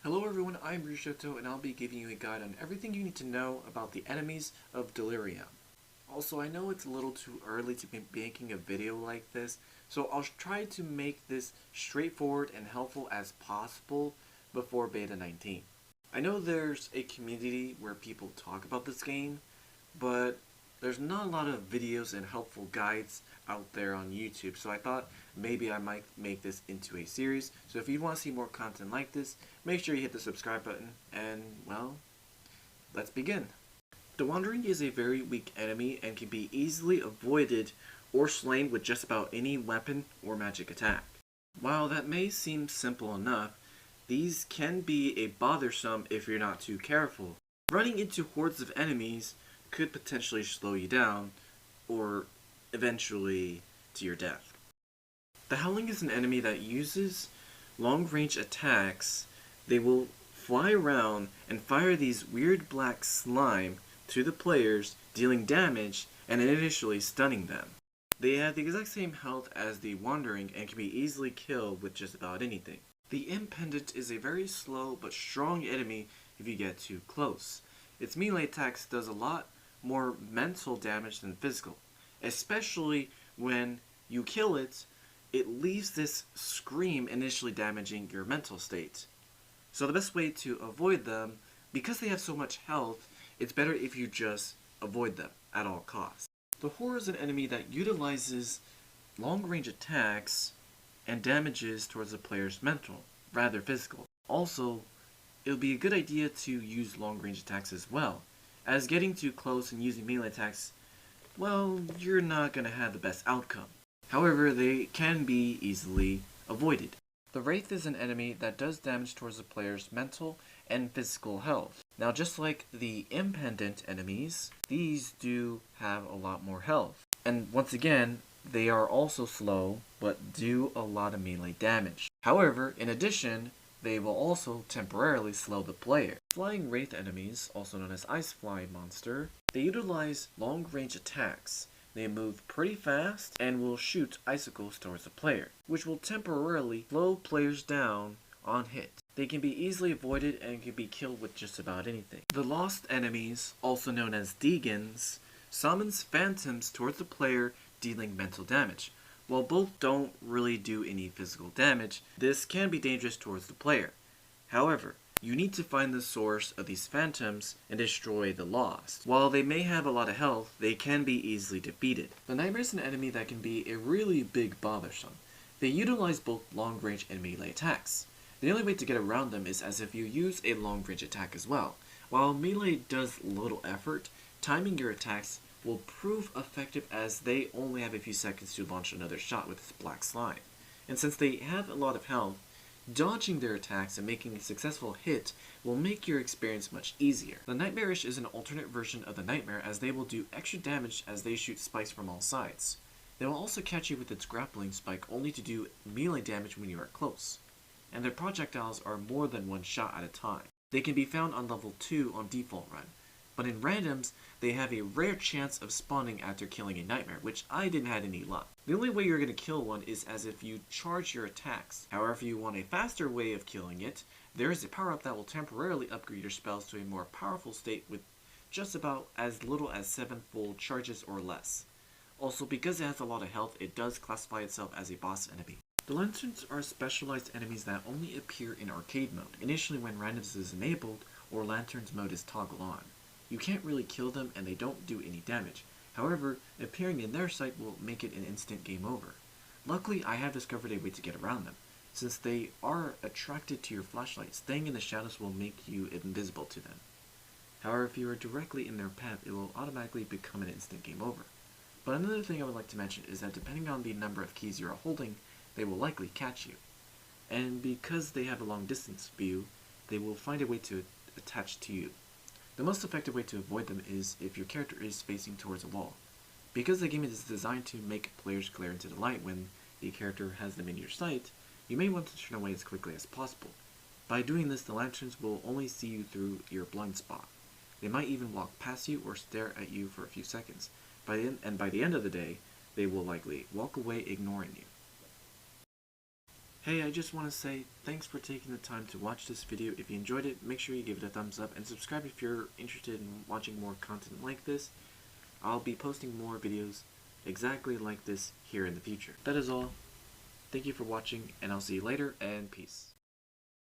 Hello everyone, I'm Rishoto and I'll be giving you a guide on everything you need to know about the enemies of Delirium. Also, I know it's a little too early to be making a video like this, so I'll try to make this straightforward and helpful as possible before Beta 19. I know there's a community where people talk about this game, but there's not a lot of videos and helpful guides out there on YouTube, so I thought maybe I might make this into a series. So if you want to see more content like this, make sure you hit the subscribe button, and well, let's begin. The Wandering is a very weak enemy and can be easily avoided or slain with just about any weapon or magic attack. While that may seem simple enough, these can be a bothersome if you're not too careful. Running into hordes of enemies could potentially slow you down, or eventually to your death. The Howling is an enemy that uses long-range attacks. They will fly around and fire these weird black slime to the players, dealing damage and initially stunning them. They have the exact same health as the Wandering and can be easily killed with just about anything. The Impendant is a very slow but strong enemy if you get too close. Its melee attacks does a lot more mental damage than physical, especially when you kill it. It leaves this scream initially damaging your mental state. So the best way to avoid them, because they have so much health, it's better if you just avoid them at all costs. The Horror is an enemy that utilizes long-range attacks and damages towards the player's mental, rather physical. Also, it would be a good idea to use long-range attacks as well, as getting too close and using melee attacks, well, you're not going to have the best outcome. However, they can be easily avoided. The Wraith is an enemy that does damage towards the player's mental and physical health. Now, just like the Impendant enemies, these do have a lot more health. And once again, they are also slow, but do a lot of melee damage. However, in addition, they will also temporarily slow the player. Flying Wraith enemies, also known as Ice Fly Monster, they utilize long-range attacks. They move pretty fast and will shoot icicles towards the player, which will temporarily slow players down on hit. They can be easily avoided and can be killed with just about anything. The Lost enemies, also known as Deegans, summons phantoms towards the player, dealing mental damage. While both don't really do any physical damage, this can be dangerous towards the player. However, you need to find the source of these phantoms and destroy the Lost. While they may have a lot of health, they can be easily defeated. The Nightmare is an enemy that can be a really big bothersome. They utilize both long-range and melee attacks. The only way to get around them is as if you use a long-range attack as well. While melee does little effort, timing your attacks will prove effective as they only have a few seconds to launch another shot with this black slime. And since they have a lot of health, dodging their attacks and making a successful hit will make your experience much easier. The Nightmarish is an alternate version of the Nightmare, as they will do extra damage as they shoot spikes from all sides. They will also catch you with its grappling spike, only to do melee damage when you are close. And their projectiles are more than one shot at a time. They can be found on level 2 on default run, but in randoms, they have a rare chance of spawning after killing a Nightmare, which I didn't have any luck. The only way you're going to kill one is as if you charge your attacks. However, if you want a faster way of killing it, there is a power-up that will temporarily upgrade your spells to a more powerful state with just about as little as 7 full charges or less. Also, because it has a lot of health, it does classify itself as a boss enemy. The Lanterns are specialized enemies that only appear in arcade mode, initially when randoms is enabled or Lanterns mode is toggled on. You can't really kill them and they don't do any damage. However, appearing in their sight will make it an instant game over. Luckily, I have discovered a way to get around them. Since they are attracted to your flashlight, staying in the shadows will make you invisible to them. However, if you are directly in their path, it will automatically become an instant game over. But another thing I would like to mention is that depending on the number of keys you are holding, they will likely catch you. And because they have a long distance view, they will find a way to attach to you. The most effective way to avoid them is if your character is facing towards a wall. Because the game is designed to make players glare into the light when the character has them in your sight, you may want to turn away as quickly as possible. By doing this, the Lanterns will only see you through your blind spot. They might even walk past you or stare at you for a few seconds, by the end of the day, they will likely walk away ignoring you. Hey, I just want to say thanks for taking the time to watch this video. If you enjoyed it, make sure you give it a thumbs up and subscribe if you're interested in watching more content like this. I'll be posting more videos exactly like this here in the future. That is all. Thank you for watching, and I'll see you later, and peace.